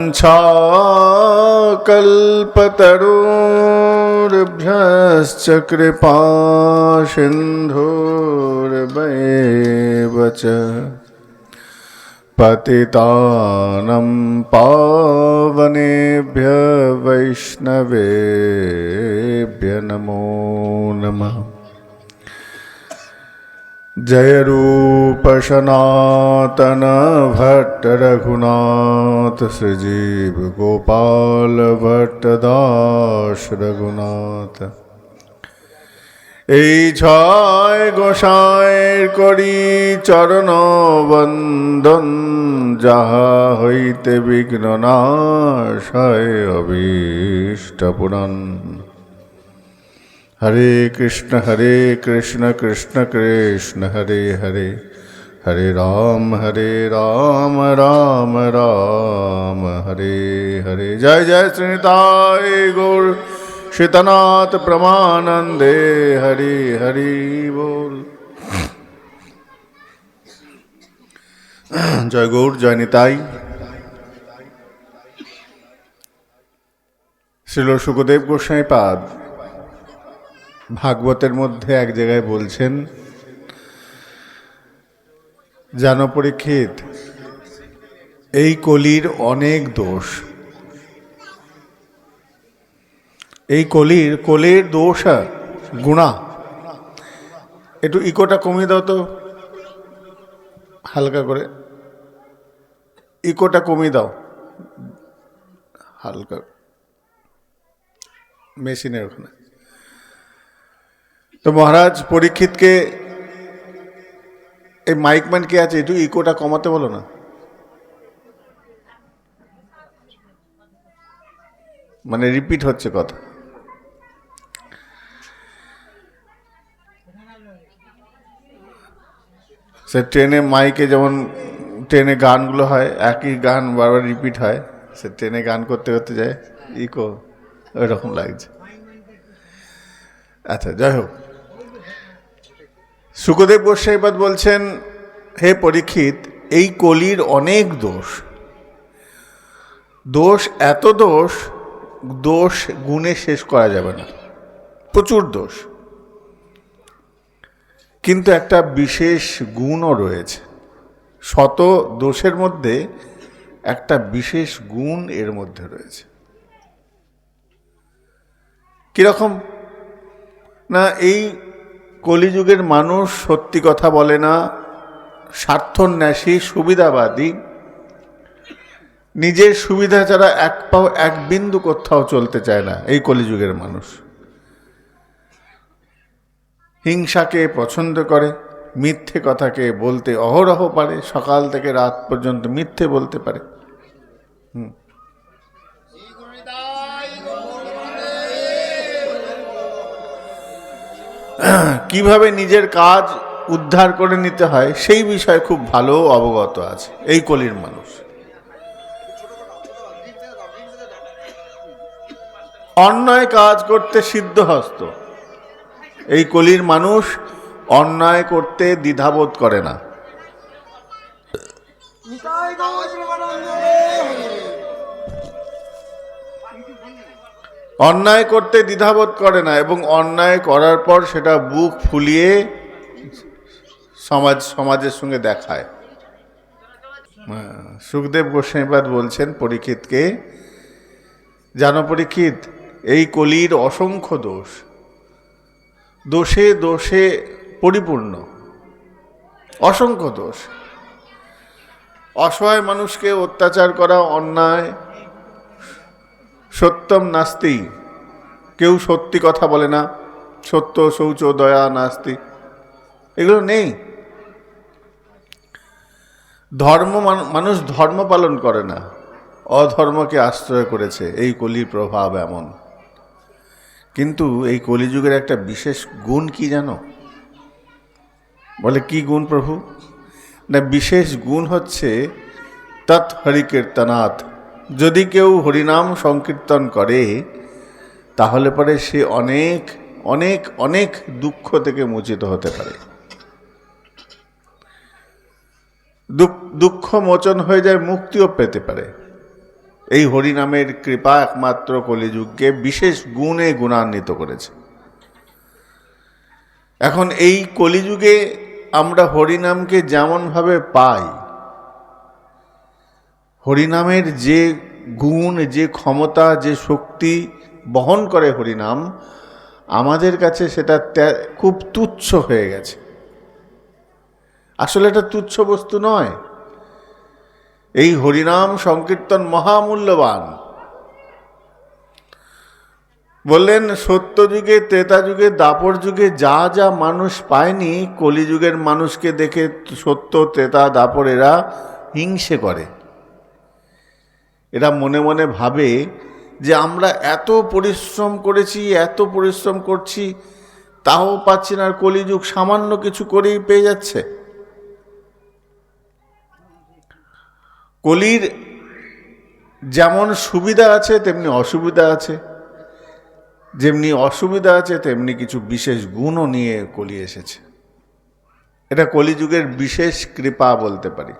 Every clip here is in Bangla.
कल्पतरुर्भ्यश्च कृपा सिन्धुर्वैव च पतितानं पावनेभ्य वैष्णवेभ्य नमो नमः। जय रूप सनातन भट्ट रघुनाथ श्रीजीव गोपाल भट्ट दास रघुनाथ। এই ছয় গোসাইর করি চরণ বন্দন, যাহা হইতে বিঘ্ন নাশ হয় অভীষ্ট পুরাণ। हरे कृष्ण कृष्ण कृष्ण हरे हरे, हरे राम राम राम हरे हरे। जय जय श्रीनिताय गौर शीतनाथ प्रमानंदे, हरि हरि बोल। जय गौर जय निताई। শ্রীল সুখদেব গোস্বামী পাদ ভাগবতের মধ্যে এক জায়গায় বলছেন, জানো পরীক্ষিত, এই কলির অনেক দোষ। এই কলির দোষ গুণা। একটু ইকোটা কমিয়ে দাও তো, হালকা করে ইকোটা কমিয়ে দাও, হালকা মেশিনের ওখানে। তো মহারাজ পরীক্ষিতকে, এই মাইকম্যান কে আছে, একটু ইকোটা কমাতে বলো না। মানে রিপিট হচ্ছে কথা। সে ট্রেনে মাইকে, যেমন ট্রেনে গানগুলো হয়, একই গান বারবার রিপিট হয়, সে ট্রেনে গান করতে করতে যায় ইকো, ওই রকম লাগছে। আচ্ছা, যাই হোক, সুখদেব গোস্বামীপাদ বলছেন, হে পরীক্ষিত, এই কলির অনেক দোষ। দোষ এত দোষ গুণে শেষ করা যাবে না, প্রচুর দোষ। কিন্তু একটা বিশেষ গুণও রয়েছে। শত দোষের মধ্যে একটা বিশেষ গুণ এর মধ্যে রয়েছে। কিরকম না, এই কলিযুগের মানুষ সত্যি কথা বলে না, স্বার্থন্যাসী, সুবিধাবাদী, নিজের সুবিধা ছাড়া এক পাও এক বিন্দু কোথাও চলতে চায় না। এই কলিযুগের মানুষ হিংসাকে পছন্দ করে, মিথ্যে কথাকে বলতে অহরহ পারে, সকাল থেকে রাত পর্যন্ত মিথ্যে বলতে পারে। কিভাবে নিজের কাজ উদ্ধার করে নিতে হয় সেই বিষয়ে খুব ভালো অবগত আছে এই কলির মানুষ। অন্যায় কাজ করতে সিদ্ধহস্ত। এই কলির মানুষ অন্যায় করতে দ্বিধাবোধ করে না। অন্যায় করতে দ্বিধাবোধ করে না, এবং অন্যায় করার পর সেটা বুক ফুলিয়ে সমাজের সঙ্গে দেখায়। সুখদেব গোস্বামীপাদ বলছেন পরীক্ষিতকে, জানো পরীক্ষিত, এই কলির অসংখ্য দোষ, দোষে দোষে পরিপূর্ণ, অসংখ্য দোষ। অসহায় মানুষকে অত্যাচার করা অন্যায়। সত্যম নাস্তি, কেউ সত্যি কথা বলে না, সত্য শৌচ দয়া নাস্তি, এগুলো নেই। মানুষ ধর্ম পালন করে না, অধর্মকে আশ্রয় করেছে। এই কলির প্রভাব এমন। কিন্তু এই কলিযুগের একটা বিশেষ গুণ কি জানো? বলে, কি গুণ প্রভু? না, বিশেষ গুণ হচ্ছে তৎ হরিকীর্তনাথ। যদি কেউ হরিনাম সংকীর্তন করে তাহলে পরে সে অনেক অনেক অনেক দুঃখ থেকে মোচিত হতে পারে। দুঃখ মোচন হয়ে যায়, মুক্তিও পেতে পারে। এই হরিনামের কৃপা একমাত্র কলিযুগকে বিশেষ গুণে গুণান্বিত করেছে। এখন এই কলিযুগে আমরা হরিনামকে যেমনভাবে পাই, হরিনামের যে গুণ, যে ক্ষমতা, যে শক্তি বহন করে হরিনাম, আমাদের কাছে সেটা খুব তুচ্ছ হয়ে গেছে। আসলে এটা তুচ্ছ বস্তু নয়। এই হরিনাম সংকীর্তন মহামূল্যবান। বললেন সত্যযুগে, ত্রেতা যুগে, দাপর যুগে যা যা মানুষ পায়নি, কলিযুগের মানুষকে দেখে সত্য, ত্রেতা, দাপর এরা হিংসে করে। এরা মনে মনে ভাবে যে আমরা এত পরিশ্রম করেছি, এত পরিশ্রম করছি, তাও পাচ্ছি না, আর কলিযুগ সামান্য কিছু করেই পেয়ে যাচ্ছে। কলির যেমন সুবিধা আছে তেমনি অসুবিধা আছে, যেমনি অসুবিধা আছে তেমনি কিছু বিশেষ গুণও নিয়ে কলি এসেছে। এটা কলিযুগের বিশেষ কৃপা বলতে পারি।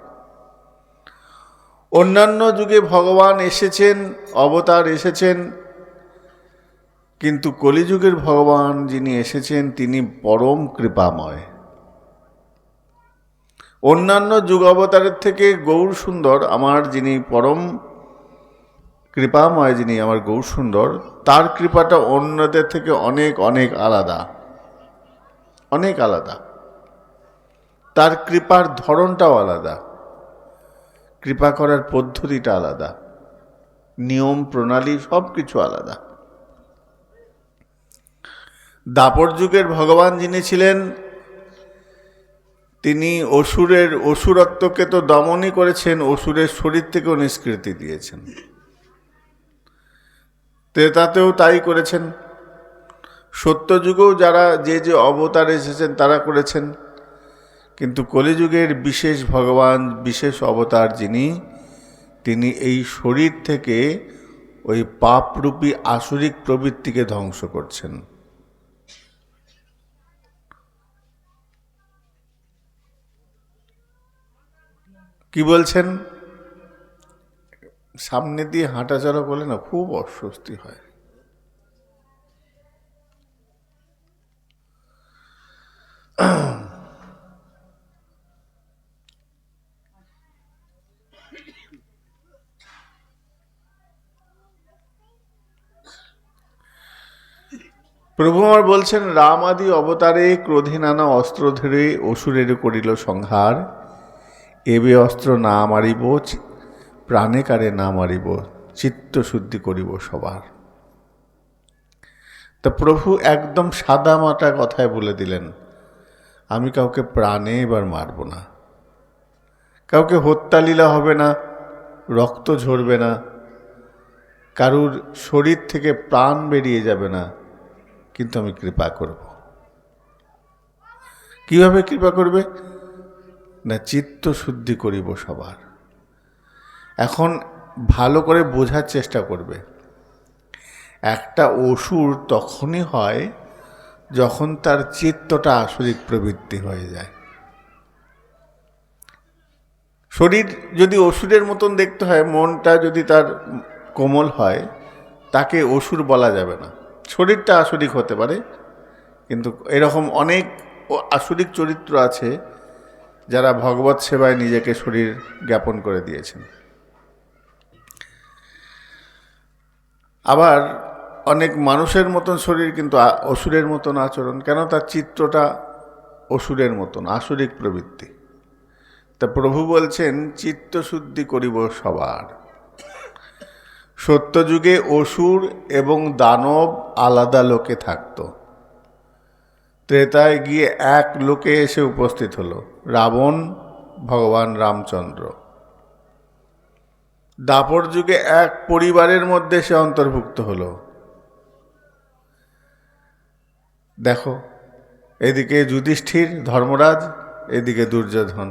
অন্যান্য যুগে ভগবান এসেছেন, অবতার এসেছেন, কিন্তু কলিযুগের ভগবান যিনি এসেছেন তিনি পরম কৃপাময়। অন্যান্য যুগ অবতারের থেকে গৌর সুন্দর, আমার যিনি পরম কৃপাময়, যিনি আমার গৌর সুন্দর, তার কৃপাটা অন্যদের থেকে অনেক অনেক আলাদা, অনেক আলাদা। তার কৃপার ধরনটাও আলাদা, কৃপা করার পদ্ধতিটা আলাদা, নিয়ম প্রণালী সব কিছু আলাদা। দাপর যুগের ভগবান যিনি ছিলেন, তিনি অসুরত্বকে তো দমনই করেছেন, অসুরের শরীর থেকেও নিষ্কৃতি দিয়েছেন। ত্রেতাতেও তাই করেছেন। সত্যযুগেও যারা যে যে অবতার এসেছেন তারা করেছেন। কিন্তু কলিযুগের বিশেষ ভগবান, বিশেষ অবতার যিনি, তিনি এই শরীর থেকে ওই পাপরূপী আসরিক প্রবৃত্তিকে ধ্বংস করছেন। কি বলছেন? সামনে দিয়ে হাঁটাচলা করলে না খুব অস্বস্তি হয়। প্রভু আমার বলছেন, রাম আদি অবতারে ক্রোধে নানা অস্ত্র ধরে অসুরের করিল সংহার, এবে অস্ত্র না মারিব, প্রাণে কারে না মারিব, চিত্ত শুদ্ধি করিব সবার। তা প্রভু একদম সাদা মাটা কথায় বলে দিলেন, আমি কাউকে প্রাণে এবার মারব না, কাউকে হত্যালীলা হবে না, রক্ত ঝরবে না, কারুর শরীর থেকে প্রাণ বেরিয়ে যাবে না, কিন্তু আমি কৃপা করব। কিভাবে কৃপা করবে? না, চিত্ত শুদ্ধি করিব সবার। এখন ভালো করে বোঝার চেষ্টা করবে। একটা অসুর তখনই হয় যখন তার চিত্তটা আসরিক প্রবৃত্তি হয়ে যায়। শরীর যদি অসুরের মতন দেখতে হয়, মনটা যদি তার কোমল হয়, তাকে অসুর বলা যাবে না। শরীরটা আসরিক হতে পারে, কিন্তু এরকম অনেক আসরিক চরিত্র আছে যারা ভগবত সেবায় নিজেকে শরীর জ্ঞাপন করে দিয়েছেন। আবার অনেক মানুষের মতন শরীর, কিন্তু অসুরের মতন আচরণ। কেন? তার চিত্রটা অসুরের মতন, আসরিক প্রবৃত্তি। তা প্রভু বলছেন, চিত্তশুদ্ধি করিব সবার। সত্যযুগে অসুর এবং দানব আলাদা লোকে থাকত। ত্রেতায় গিয়ে এক লোকে এসে উপস্থিত হলো, রাবণ, ভগবান রামচন্দ্র। দাপর যুগে এক পরিবারের মধ্যে সে অন্তর্ভুক্ত হলো। দেখো, এদিকে যুধিষ্ঠির ধর্মরাজ, এদিকে দুর্যোধন,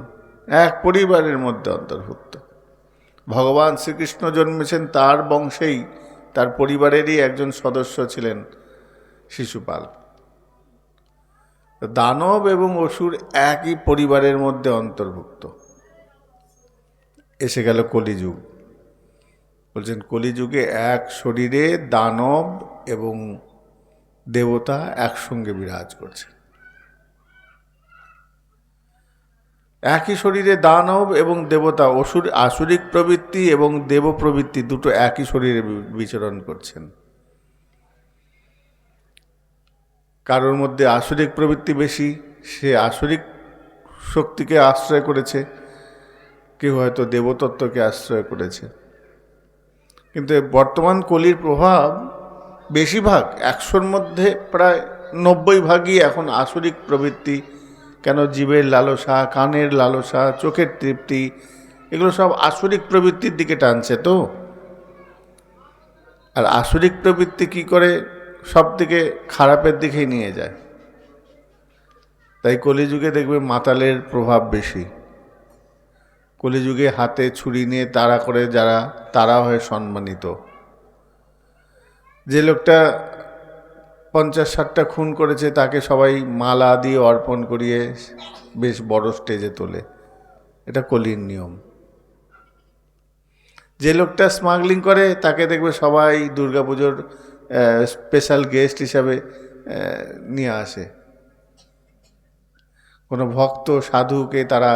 এক পরিবারের মধ্যে অন্তর্ভুক্ত। ভগবান শ্রীকৃষ্ণ জন্মেছেন তার বংশেই, তার পরিবারেরই একজন সদস্য ছিলেন শিশুপাল। দানব এবং অসুর একই পরিবারের মধ্যে অন্তর্ভুক্ত। এসে গেল কলিযুগ। বলছেন কলিযুগে এক শরীরে দানব এবং দেবতা একসঙ্গে বিরাজ করছে। একই শরীরে দানব এবং দেবতা, আসুরিক প্রবৃত্তি এবং দেব প্রবৃত্তি দুটো একই শরীরে বিচরণ করছেন। কারোর মধ্যে আসুরিক প্রবৃত্তি বেশি, সে আসুরিক শক্তিকে আশ্রয় করেছে, কেউ হয়তো দেবতত্ত্বকে আশ্রয় করেছে। কিন্তু বর্তমান কলির প্রভাব বেশিরভাগ, 100-র মধ্যে প্রায় 90 ভাগই এখন আসুরিক প্রবৃত্তি। কেন? জীবের লালসা, কানের লালসা, চোখের তৃপ্তি, এগুলো সব আসুরিক প্রবৃত্তির দিকে টানছে। তো আর আসুরিক প্রবৃত্তি কি করে? সব দিকে খারাপের দিকেই নিয়ে যায়। তাই কলিযুগে দেখবে মাতালের প্রভাব বেশি। কলিযুগে হাতে ছুরি নিয়ে তাড়া করে যারা, তারা হয় সম্মানিত। যে লোকটা 50-60টা খুন করেছে তাকে সবাই মালা দিয়ে অর্পণ করিয়ে বেশ বড় স্টেজে তোলে, এটা কলির নিয়ম। যে লোকটা স্মাগলিং করে তাকে দেখবে সবাই দুর্গাপুজোর স্পেশাল গেস্ট হিসাবে নিয়ে আসে। কোনো ভক্ত সাধুকে তারা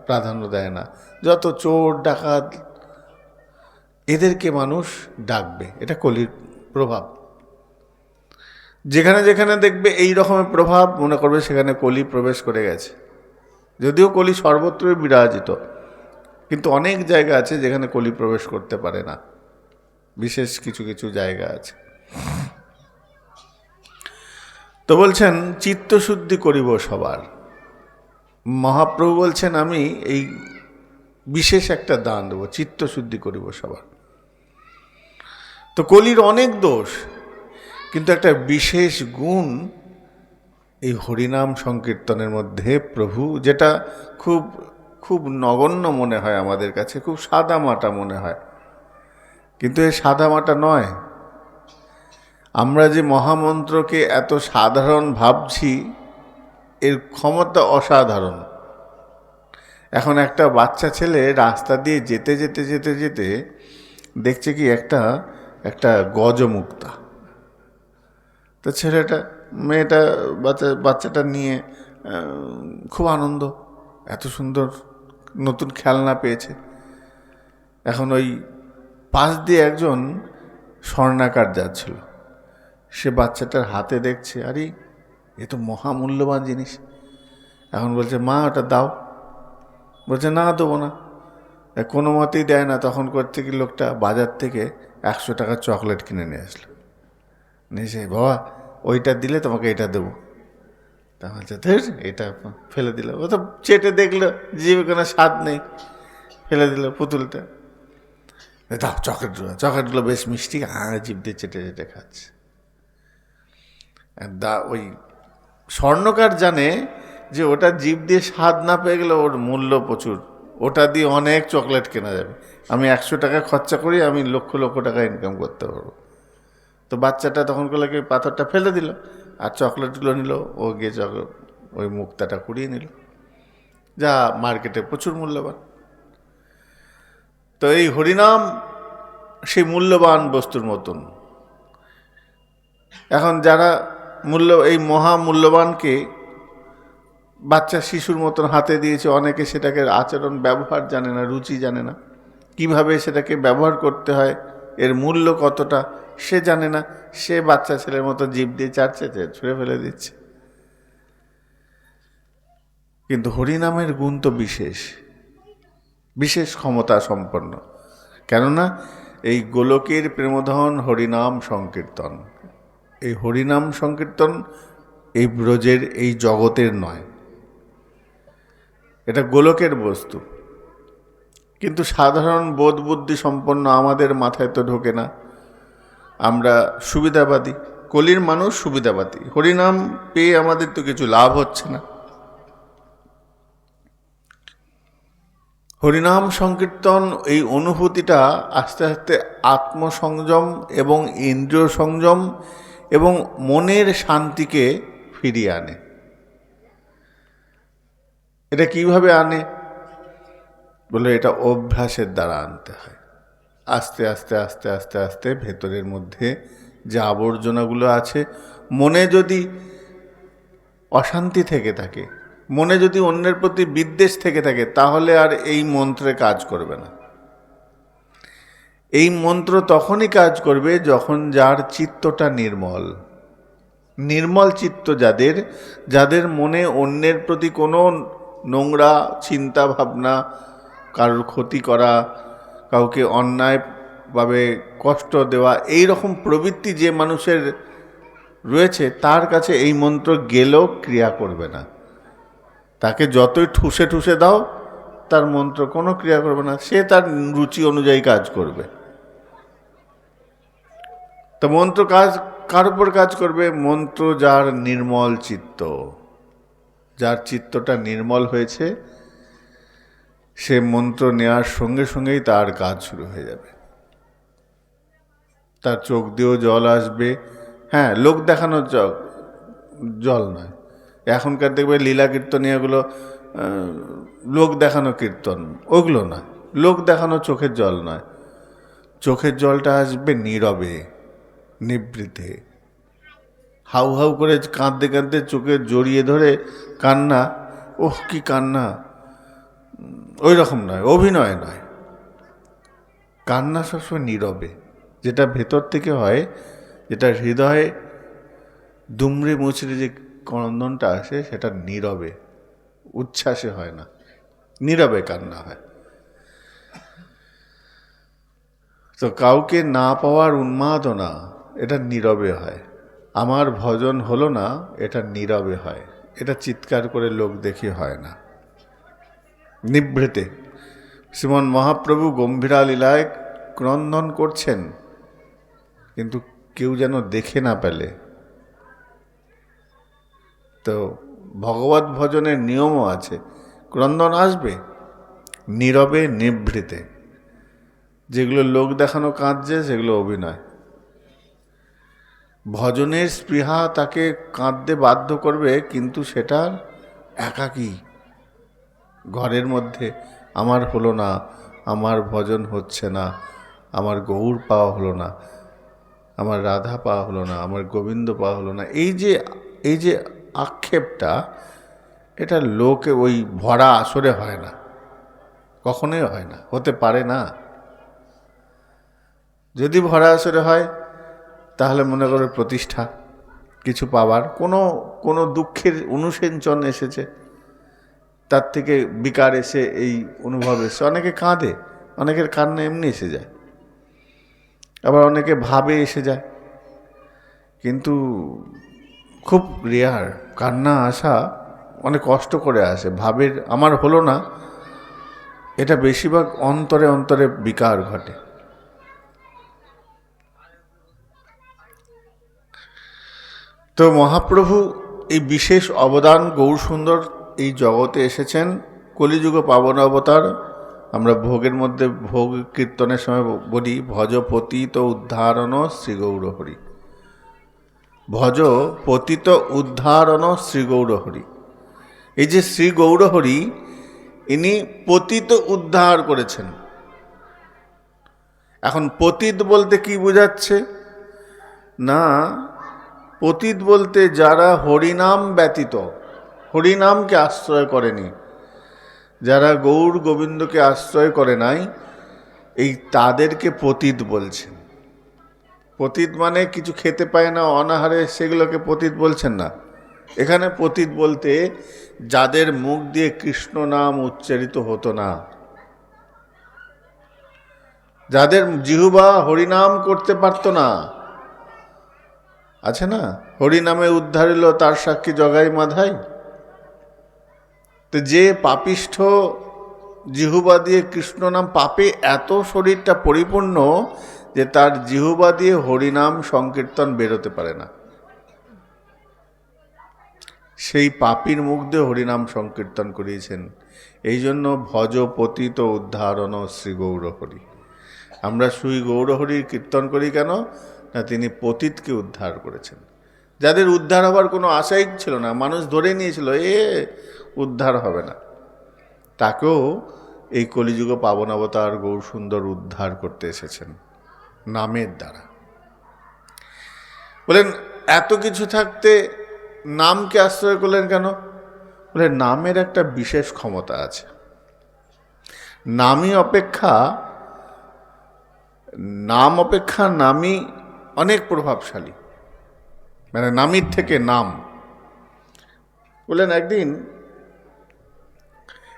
প্রাধান্য দেয় না। যত চোর ডাকাত এদেরকে মানুষ ডাকবে, এটা কলির প্রভাব। যেখানে যেখানে দেখবে এই রকমের প্রভাব, মনে করবে সেখানে কলি প্রবেশ করে গেছে। যদিও কলি সর্বত্রই বিরাজিত, কিন্তু অনেক জায়গা আছে যেখানে কলি প্রবেশ করতে পারে না, বিশেষ কিছু কিছু জায়গা আছে। তো বলছেন চিত্তশুদ্ধি করিব সবার। মহাপ্রভু বলছেন আমি এই বিশেষ একটা দান দেব, চিত্তশুদ্ধি করিব সবার। তো কলির অনেক দোষ, কিন্তু একটা বিশেষ গুণ এই হরিনাম সংকীর্তনের মধ্যে প্রভু, যেটা খুব খুব নগণ্য মনে হয় আমাদের কাছে, খুব সাদামাটা মনে হয়, কিন্তু এই সাদামাটা নয়। আমরা যে মহামন্ত্রকে এত সাধারণ ভাবছি, এর ক্ষমতা অসাধারণ। এখন একটা বাচ্চা ছেলে রাস্তা দিয়ে যেতে যেতে যেতে যেতে দেখছে কি একটা গজমুক্তা। তো ছেলেটা, মেয়েটা, বাচ্চাটা নিয়ে খুব আনন্দ, এত সুন্দর নতুন খেলনা পেয়েছে। এখন ওই পাশ দিয়ে একজন স্বর্ণাকার যাচ্ছিল, সে বাচ্চাটার হাতে দেখছে, আরে এ তো মহামূল্যবান জিনিস। এখন বলছে মা ওটা দাও। বলছে না, দেবো না। কোনো মতেই দেয় না। তখন করতে কি লোকটা বাজার থেকে 100 টাকার চকলেট কিনে নিয়ে আসলো, নিয়ে বাবা ওইটা দিলে তোমাকে এটা দেবো। তা বলছে এটা ফেলে দিল। ও তো চেটে দেখলো, জিভে কোনো স্বাদ নেই, ফেলে দিল পুতুলটা। দাও চকলেটগুলো বেশ মিষ্টি, জিভ দিয়ে চেটে চেটে খাচ্ছে। ওই স্বর্ণকার জানে যে ওটা জিভ দিয়ে স্বাদ না পেয়ে গেলে ওর মূল্য প্রচুর, ওটা দিয়ে অনেক চকলেট কেনা যাবে। আমি 100 টাকা খরচা করি, আমি লক্ষ লক্ষ টাকা ইনকাম করতে পারবো। তো বাচ্চাটা তখন করলে কি পাথরটা ফেলে দিল, আর চকলেটগুলো নিল, ও গিয়ে ওই মুক্তাটা কুড়িয়ে নিল, যা মার্কেটে প্রচুর মূল্যবান। তো এই হরিনাম সেই মূল্যবান বস্তুর মতন। এখন যারা এই মহামূল্যবানকে বাচ্চা শিশুর মতন হাতে দিয়েছে, অনেকে সেটাকে আচরণ ব্যবহার জানে না, রুচি জানে না, কিভাবে সেটাকে ব্যবহার করতে হয়, এর মূল্য কতটা সে জানে না। সে বাচ্চা ছেলের মতো জিভ দিয়ে চাটছে, ছুঁড়ে ফেলে দিচ্ছে। কিন্তু হরিনামের গুণ তো বিশেষ, বিশেষ ক্ষমতা সম্পন্ন। কেননা এই গোলকের প্রেমধন হরিনাম সংকীর্তন, এই হরিনাম সংকীর্তন এই ব্রজের, এই জগতের নয়, এটা গোলকের বস্তু। কিন্তু সাধারণ বোধ বুদ্ধি সম্পন্ন আমাদের মাথায় তো ঢোকে না। আমরা সুবিধাবাদী, কলির মানুষ সুবিধাবাদী। হরিনাম পেয়ে আমাদের তো কিছু লাভ হচ্ছে না। হরিনাম সংকীর্তন, এই অনুভূতিটা আস্তে আস্তে আত্মসংযম এবং ইন্দ্রিয় সংযম এবং মনের শান্তিকে ফিরিয়ে আনে। এটা কিভাবে আনে বলে, এটা অভ্যাসের দ্বারা আনতে হয়। আস্তে আস্তে আস্তে আস্তে আস্তে ভেতরের মধ্যে যে আবর্জনাগুলো আছে, মনে যদি অশান্তি থেকে থাকে, মনে যদি অন্যের প্রতি বিদ্বেষ থেকে থাকে, তাহলে আর এই মন্ত্রে কাজ করবে না। এই মন্ত্র তখনই কাজ করবে যখন যার চিত্তটা নির্মল। নির্মল চিত্ত যাদের, যাদের মনে অন্যের প্রতি কোনো নোংরা চিন্তা ভাবনা, কারোর ক্ষতি করা, কাউকে অন্যায়ভাবে কষ্ট দেওয়া, এই রকম প্রবৃত্তি যে মানুষের রয়েছে, তার কাছে এই মন্ত্র গেলেও ক্রিয়া করবে না। তাকে যতই ঠুসে ঠুসে দাও, তার মন্ত্র কোনো ক্রিয়া করবে না, সে তার রুচি অনুযায়ী কাজ করবে। তো মন্ত্র কাজ কার উপর কাজ করবে? মন্ত্র যার নির্মল চিত্ত, যার চিত্তটা নির্মল হয়েছে, সে মন্ত্র নেওয়ার সঙ্গে সঙ্গেই তার কাজ শুরু হয়ে যাবে। তার চোখ দিয়েও জল আসবে। হ্যাঁ, লোক দেখানোর জল নয়। এখনকার দেখবে লীলা কীর্তনীয়গুলো লোক দেখানো কীর্তন, ওগুলো নয়। লোক দেখানো চোখের জল নয়। চোখের জলটা আসবে নীরবে, নিবৃতে। হাউ হাউ করে কাঁদতে কাঁদতে চোখে জড়িয়ে ধরে কান্না, ওহ কি কান্না, ওই রকম নয়, অভিনয় নয়। কান্না সবসময় নীরবে, যেটা ভেতর থেকে হয়, যেটা হৃদয়ে দুমড়ে মুচড়ে যে ক্রন্দনটা আসে, সেটা নীরবে, উচ্ছ্বাসে হয় না, নীরবে কান্না হয়। তো কাউকে না পাওয়ার উন্মাদনা, এটা নীরবে হয়। আমার ভজন হলো না, এটা নীরবে হয়। এটা চিৎকার করে লোক দেখি হয় না, নিভৃতে। শ্রীমন মহাপ্রভু গম্ভীরা লীলায় ক্রন্দন করছেন, কিন্তু কেউ যেন দেখে না পেলে। তো ভগবত ভজনের নিয়মও আছে, ক্রন্দন আসবে নীরবে নিভৃতে। যেগুলো লোক দেখানো কাঁদছে, সেগুলো অভিনয়। ভজনের স্পৃহা তাকে কাঁদতে বাধ্য করবে, কিন্তু সেটা একাকী ঘরের মধ্যে। আমার হলো না, আমার ভজন হচ্ছে না, আমার গৌর পাওয়া হলো না, আমার রাধা পাওয়া হলো না, আমার গোবিন্দ পাওয়া হলো না, এই যে আক্ষেপটা, এটা লোকে ওই ভরা আসরে হয় না, কখনোই হয় না, হতে পারে না। যদি ভরা আসরে হয়, তাহলে মনে করো প্রতিষ্ঠা, কিছু পাওয়ার কোনো দুঃখের অনুসেচন এসেছে, তার থেকে বিকার এসে এই অনুভব এসে অনেকে কাঁদে, অনেকের কান্না এমনি এসে যায়, আবার অনেকে ভাবে এসে যায়। কিন্তু খুব রেয়ার কান্না আসা, অনেক কষ্ট করে আসে। ভাবের আমার হলো না, এটা বেশিরভাগ অন্তরে অন্তরে বিকার ঘটে। তো মহাপ্রভু এই বিশেষ অবদান, গৌরসুন্দর এই জগতে এসেছেন, কলিযুগ পাবন অবতার। আমরা ভোগের মধ্যে, ভোগ কীর্তনের সময় বলি, ভজ পতিত উদ্ধারণ শ্রী গৌরহরি। ভজ পতিত উদ্ধারণ শ্রী গৌরহরি। এই যে শ্রী গৌরহরি, ইনি পতিত উদ্ধার করেছেন। এখন পতিত বলতে কি বোঝাচ্ছে? না, পতিত বলতে যারা হরিনাম ব্যতীত, হরিনামকে আশ্রয় করেনি, যারা গৌর গোবিন্দকে আশ্রয় করে নাই, এই তাদেরকে পতিত বলছেন। পতিত মানে কিছু খেতে পায় না, অনাহারে, সেগুলোকে পতিত বলছেন না। এখানে পতিত বলতে যাদের মুখ দিয়ে কৃষ্ণ নাম উচ্চারিত হতো না, যাদের জিহ্বা হরিনাম করতে পারত না। আছে না, হরিনামে উদ্ধারিল তার সাক্ষী জগাই মাধাই। তো যে পাপিষ্ঠ জিহ্বা দিয়ে কৃষ্ণ নাম, পাপে এত শরীরটা পরিপূর্ণ যে তার জিহ্বা দিয়ে হরিনাম সংকীর্তন বেরোতে পারে না, সেই পাপীর মুখ দিয়ে হরিনাম সংকীর্তন করিয়েছেন। এই জন্য ভজ পতিত উদ্ধারণ শ্রী গৌরহরি। আমরা শ্রী গৌরহরির কীর্তন করি কেন? না, তিনি পতিতকে উদ্ধার করেছেন। যাদের উদ্ধার হবার কোনো আশাই ছিল না, মানুষ ধরে নিয়েছিল এ উদ্ধার হবে না, তাকেও এই কলিযুগ পাবন অবতার গৌরসুন্দর উদ্ধার করতে এসেছেন নামের দ্বারা। বলেন এত কিছু থাকতে নামকে আশ্রয় করলেন কেন? বলে নামের একটা বিশেষ ক্ষমতা আছে। নাম অপেক্ষা নামই অনেক প্রভাবশালী, মানে নামীর থেকে নাম। বললেন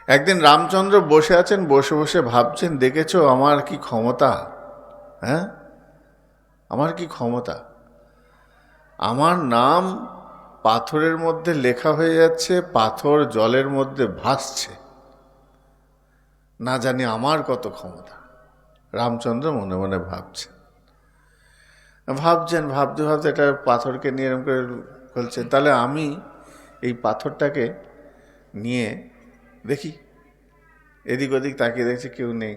একদিন রামচন্দ্র বসে আছেন, বসে বসে ভাবছেন, দেখেছো আমার কি ক্ষমতা, হ্যাঁ আমার কি ক্ষমতা, আমার নাম পাথরের মধ্যে লেখা হয়ে যাচ্ছে, পাথর জলের মধ্যে ভাসছে, না জানি আমার কত ক্ষমতা। রামচন্দ্র মনে মনে ভাবতে ভাবতে এটা পাথরকে নিয়ে এরকম করে বলছেন, তাহলে আমি এই পাথরটাকে নিয়ে দেখি। এদিক ওদিক তাকিয়ে দেখছে কেউ নেই,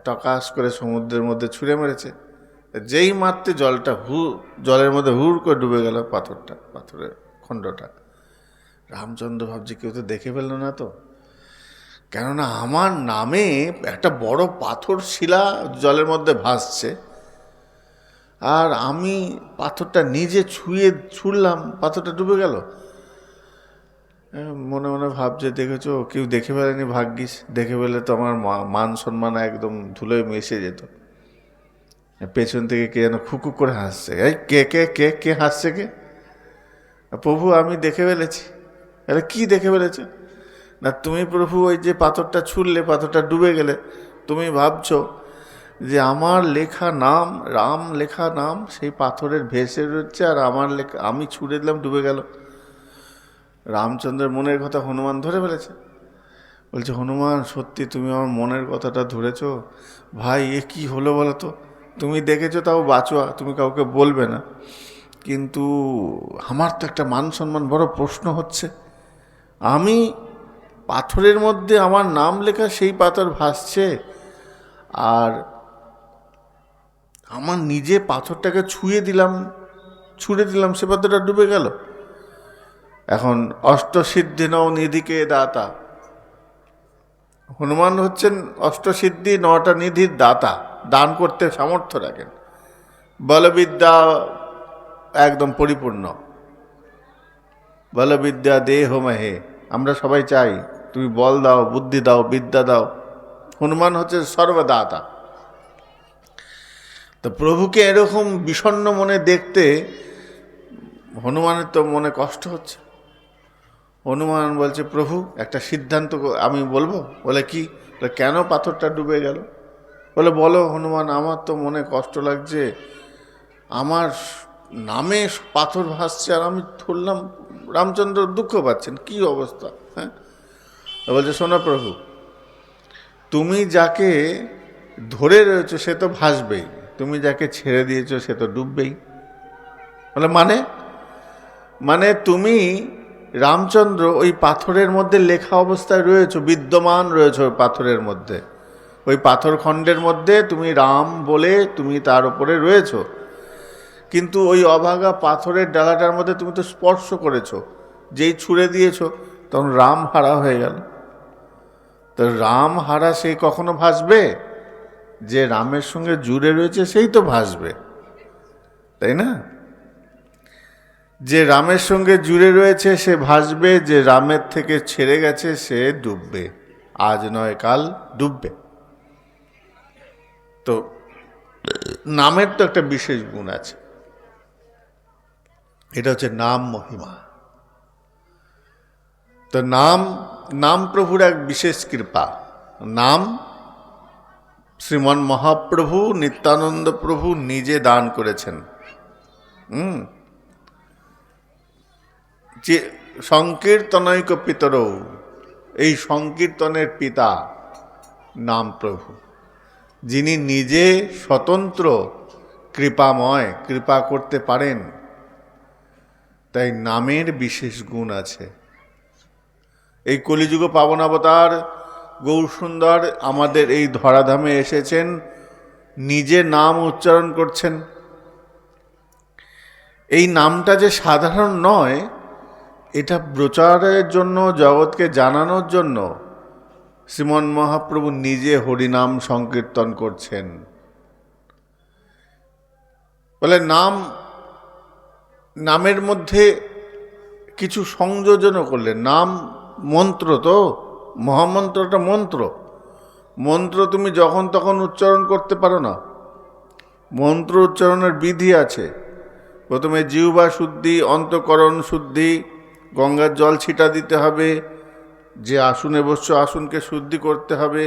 টকাস করে সমুদ্রের মধ্যে ছুঁড়ে মেরেছে, যেই মারতে জলের মধ্যে হুড় করে ডুবে গেল পাথরের খণ্ডটা। রামচন্দ্র ভাবছে কেউ তো দেখে ফেলল না তো, কেননা আমার নামে একটা বড় পাথর শিলা জলের মধ্যে ভাসছে, আর আমি পাথরটা নিজে ছুঁড়লাম, পাথরটা ডুবে গেল। মনে মনে ভাবছে, দেখেছো কেউ দেখে ফেলেনি, ভাগ্যিস, দেখে ফেলে তো আমার মান সম্মান একদম ধুলোয় মিশে যেত। পেছন থেকে কে যেন খুকুক করে হাসছে, এই কে হাসছে কে? প্রভু আমি দেখে ফেলেছি। আরে কি দেখে ফেলেছ? না তুমি প্রভু ওই যে পাথরটা ছুঁড়লে, পাথরটা ডুবে গেলে, তুমি ভাবছো যে আমার লেখা নাম, রাম লেখা নাম সেই পাথরের ভেসে রয়েছে, আর আমার লেখা আমি ছুঁড়ে দিলাম, ডুবে গেল। রামচন্দ্রের মনের কথা হনুমান ধরে ফেলেছে। বলছে, হনুমান সত্যি তুমি আমার মনের কথাটা ধরেছো। ভাই এ কি হলো বলো তো, তুমি দেখেছো তাও বাঁচোয়া, তুমি কাউকে বলবে না, কিন্তু আমার তো একটা মান সম্মান বড় প্রশ্ন হচ্ছে। আমি পাথরের মধ্যে আমার নাম লেখা, সেই পাথর ভাসছে, আর আমার নিজে পাথরটাকে ছুঁড়ে দিলাম, সে পাথরটা ডুবে গেল। এখন অষ্টসিদ্ধি নও নিধিকে দাতা, হনুমান হচ্ছেন অষ্টসিদ্ধি 9টা নিধির দাতা, দান করতে সামর্থ্য রাখেন, বলবিদ্যা একদম পরিপূর্ণ, বলবিদ্যা দেহ মহে। আমরা সবাই চাই তুমি বল দাও, বুদ্ধি দাও, বিদ্যা দাও। হনুমান হচ্ছে সর্বদাতা। তো প্রভুকে এরকম বিষণ্ণ মনে দেখতে হনুমানের তো মনে কষ্ট হচ্ছে। হনুমান বলছে, প্রভু একটা সিদ্ধান্ত আমি বলবো। বলে কি? বলে কেন পাথরটা ডুবে গেল? বলে বলো হনুমান, আমার তো মনে কষ্ট লাগছে, আমার নামে পাথর ভাসছে আর আমি ধরলাম। রামচন্দ্র দুঃখ পাচ্ছেন, কি অবস্থা। হ্যাঁ, বলছে, শোনো প্রভু, তুমি যাকে ধরে রয়েছো সে তো ভাসবেই, তুমি যাকে ছেড়ে দিয়েছো সে তো ডুববেই। বলে মানে তুমি রামচন্দ্র ওই পাথরের মধ্যে লেখা অবস্থায় রয়েছো, বিদ্যমান রয়েছো পাথরের মধ্যে, ওই পাথর খণ্ডের মধ্যে তুমি রাম বলে তুমি তার উপরে রয়েছো, কিন্তু ওই অভাগা পাথরের ডালাটার মধ্যে তুমি তো স্পর্শ করেছো, যেই ছুঁড়ে দিয়েছো তখন রাম হারা হয়ে গেল। তো রাম হারা সেই কখনো ভাসবে? যে রামের সঙ্গে জুড়ে রয়েছে সেই তো ভাসবে, তাই না? যে রামের সঙ্গে জুড়ে রয়েছে সে ভাসবে, যে রামের থেকে ছেড়ে গেছে সে ডুববে, আজ নয় কাল ডুববে। তো নামের তো একটা বিশেষ গুণ আছে, এটা হচ্ছে নাম মহিমা। তো নাম প্রভুর এক বিশেষ কৃপা। নাম শ্রীমন মহাপ্রভু নিত্যানন্দ প্রভু নিজে দান করেছেন। যে সংকীর্তনৈক পিতরৌ, এই সংকীর্তনের পিতা নাম প্রভু, যিনি নিজে স্বতন্ত্র কৃপাময়, কৃপা করতে পারেন। তাই নামের বিশেষ গুণ আছে। এই কলিযুগ পাবন অবতার গৌরসুন্দর আমাদের এই ধরাধামে এসেছেন, নিজে নাম উচ্চারণ করছেন। এই নামটা যে সাধারণ নয়, এটা প্রচারের জন্য, জগৎকে জানানোর জন্য শ্রীমন মহাপ্রভু নিজে হরিনাম সংকীর্তন করছেন। বলে নামের মধ্যে কিছু সংযোজনও করলেন। নাম মন্ত্র, তো মহামন্ত্রটা মন্ত্র। মন্ত্র তুমি যখন তখন উচ্চারণ করতে পারো না, মন্ত্র উচ্চারণের বিধি আছে। প্রথমে জিহ্বা শুদ্ধি, অন্তঃকরণ শুদ্ধি, গঙ্গার জল ছিটা দিতে হবে, যে আসনে বসছ আসনকে শুদ্ধি করতে হবে,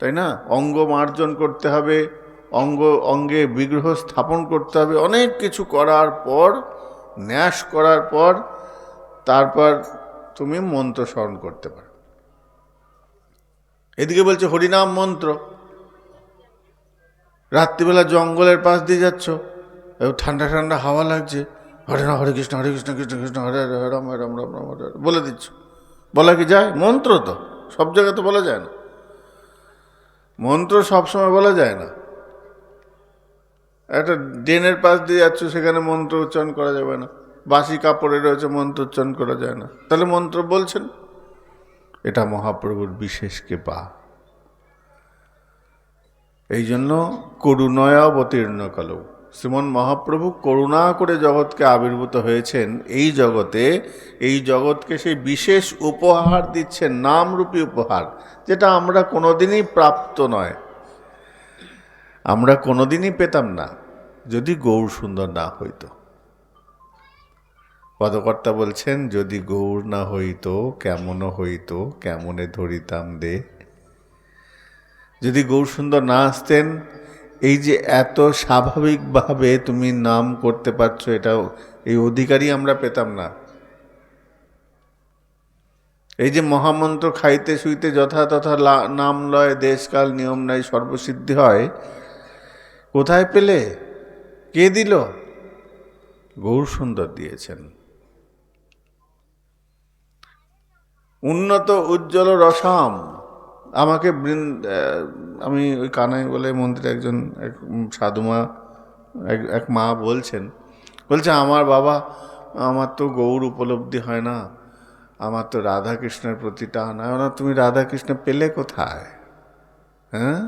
তাই না? অঙ্গ মার্জন করতে হবে, অঙ্গে বিগ্রহ স্থাপন করতে হবে, অনেক কিছু করার পর, ন্যাস করার পর তারপর তুমি মন্ত্র স্মরণ করতে পারো। এদিকে বলছে হরিনাম মন্ত্র। রাত্রিবেলা জঙ্গলের পাশ দিয়ে যাচ্ছ, ঠান্ডা ঠান্ডা হাওয়া লাগছে, হরে রাম হরে কৃষ্ণ কৃষ্ণ কৃষ্ণ হরে হরে হরে রাম রাম রাম রাম হরে বলে দিচ্ছ। বলা কি যায়? মন্ত্র তো সব জায়গায় তো বলা যায় না, মন্ত্র সবসময় বলা যায় না। একটা ড্রেনের পাশ দিয়ে যাচ্ছ, সেখানে মন্ত্র উচ্চারণ করা যাবে না, বাসি কাপড়ে রয়েছে, মন্ত্র উচ্চারণ করা যায় না, তাহলে মন্ত্র বলছেন? এটা মহাপ্রভুর বিশেষ কৃপা। এই জন্য করুণায় অবতীর্ণ কালো, শ্রীমন মহাপ্রভু করুণা করে জগৎকে আবির্ভূত হয়েছেন। এই জগৎকে সেই বিশেষ উপহার দিচ্ছেন, নামরূপী উপহার, যেটা আমরা কোনোদিনই প্রাপ্ত নয়, আমরা কোনোদিনই পেতাম না যদি গৌর সুন্দর না হইতো। পদকর্তা বলছেন, যদি গৌর না হইতো কেমন হইতো, কেমনে ধরিতাম দে। যদি গৌর সুন্দর না আসতেন, এই যে এত স্বাভাবিকভাবে তুমি নাম করতে পারছো, এটাও এই অধিকারই আমরা পেতাম না। এই যে মহামন্ত্র খাইতে শুইতে যথা তথা নাম লয়, দেশকাল নিয়ম নাই, সর্বসিদ্ধি হয়, কোথায় পেলে? কে দিল? গৌর সুন্দর দিয়েছেন। উন্নত উজ্জ্বল রসাম। আমাকে আমি ওই কানাই বলে মন্দিরে একজন সাধুমা এক মা বলছে আমার বাবা, আমার তো গৌর উপলব্ধি হয় না, আমার তো রাধা কৃষ্ণের প্রতি টান। না, তুমি রাধা কৃষ্ণ পেলে কোথায়? হ্যাঁ,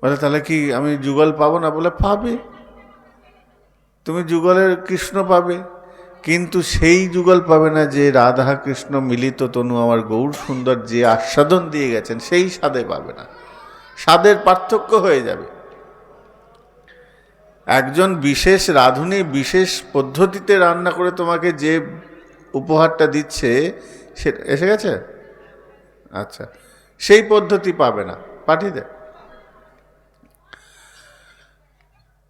বলে তাহলে কি আমি যুগল পাবো না? বলে পাবে, তুমি যুগলের কৃষ্ণ পাবে, কিন্তু সেই যুগল পাবে না যে রাধা কৃষ্ণ মিলিত তনু আমার গৌর সুন্দর যে আস্বাদন দিয়ে গেছেন, সেই স্বাদে পাবে না, স্বাদের পার্থক্য হয়ে যাবে। একজন বিশেষ রাঁধুনি বিশেষ পদ্ধতিতে রান্না করে তোমাকে যে উপহারটা দিচ্ছে, সে এসে গেছে, আচ্ছা, সেই পদ্ধতি পাবে না, পাঠিয়ে দেয়।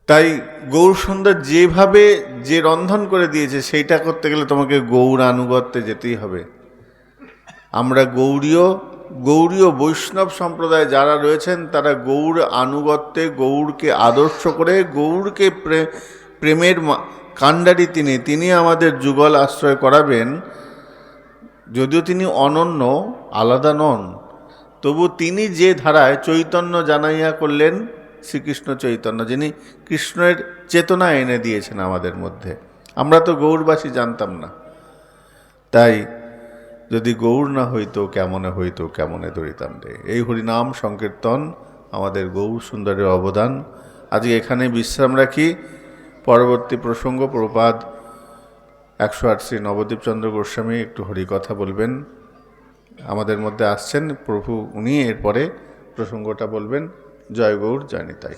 তাই গৌর সুন্দর যেভাবে যে রন্ধন করে দিয়েছে, সেইটা করতে গেলে তোমাকে গৌর আনুগত্যে যেতেই হবে। আমরা গৌড়ীয় বৈষ্ণব সম্প্রদায় যারা রয়েছেন, তারা গৌর আনুগত্যে, গৌরকে আদর্শ করে, গৌরকে প্রেমের কাণ্ডারি তিনি আমাদের যুগল আশ্রয় করাবেন। যদিও তিনি অনন্য, আলাদা নন, তবু তিনি যে ধারায় চৈতন্য জানাইয়া করলেন, শ্রীকৃষ্ণ চৈতন্য, যিনি কৃষ্ণের চেতনা এনে দিয়েছেন আমাদের মধ্যে। আমরা তো গৌরবাসী জানতাম না। তাই যদি গৌর না হইতো কেমনে হইতো, কেমনে ধরিতাম রে। এই হরিনাম সংকীর্তন আমাদের গৌর সুন্দরের অবদান। আজকে এখানে বিশ্রাম রাখি। পরবর্তী প্রসঙ্গ, প্রপাদ 108 শ্রী নবদ্বীপ চন্দ্র গোস্বামী একটু হরিকথা বলবেন। আমাদের মধ্যে আসছেন প্রভু, উনি এরপরে প্রসঙ্গটা বলবেন। জয় গৌর, জয় নিতাই।